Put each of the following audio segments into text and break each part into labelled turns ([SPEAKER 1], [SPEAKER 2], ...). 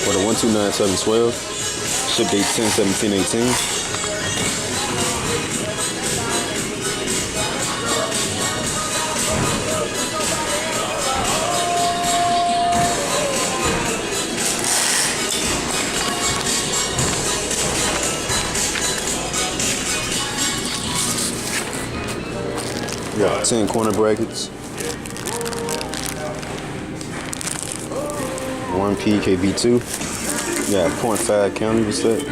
[SPEAKER 1] for the 129712. Ship date 10/17/18. We got 10 corner brackets, 1 PKB2, we got 0.5 cantilever set,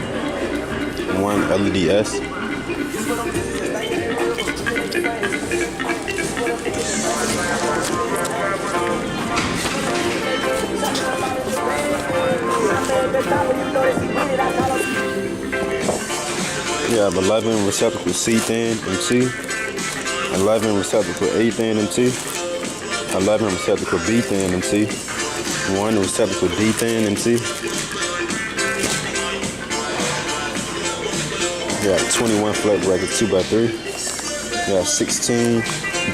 [SPEAKER 1] 1 LEDS, we have 11 receptacle C thin MC, 11 receptacle A thin MC, 11 receptacle B thin MC, 1 receptacle D thin MC. We got 21 flat brackets 2x3. We got 16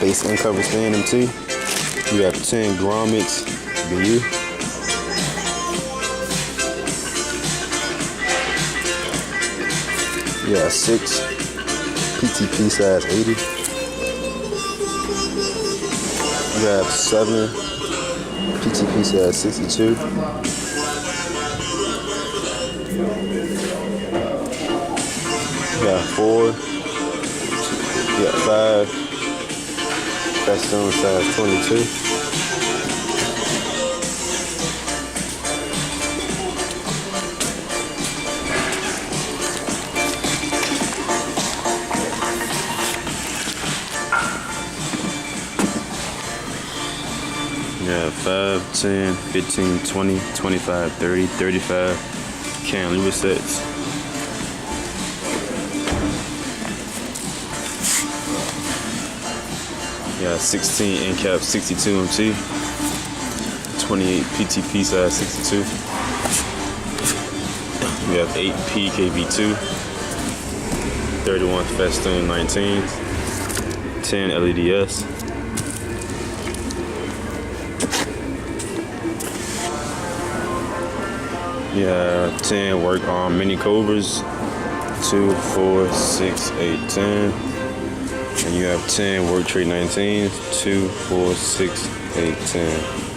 [SPEAKER 1] base end cover stand MC. We have 10 grommets BU. We got 6 PTP size 80. We have 7 PTP size 62. We got 4. We got 5 festoon size 22. Yeah, 5, 10, 15, 20, 25, 30, 35 cantilever sets. Yeah, 16 end cap 62 MT, 28 PTP size 62. We have 8 PKB2, 31 festoon 19, 10 LEDS. Yeah, 10 work on mini cobras, 2, 4, 6, 8, 10. And you have 10 work tray 19s, 2, 4, 6, 8, 10.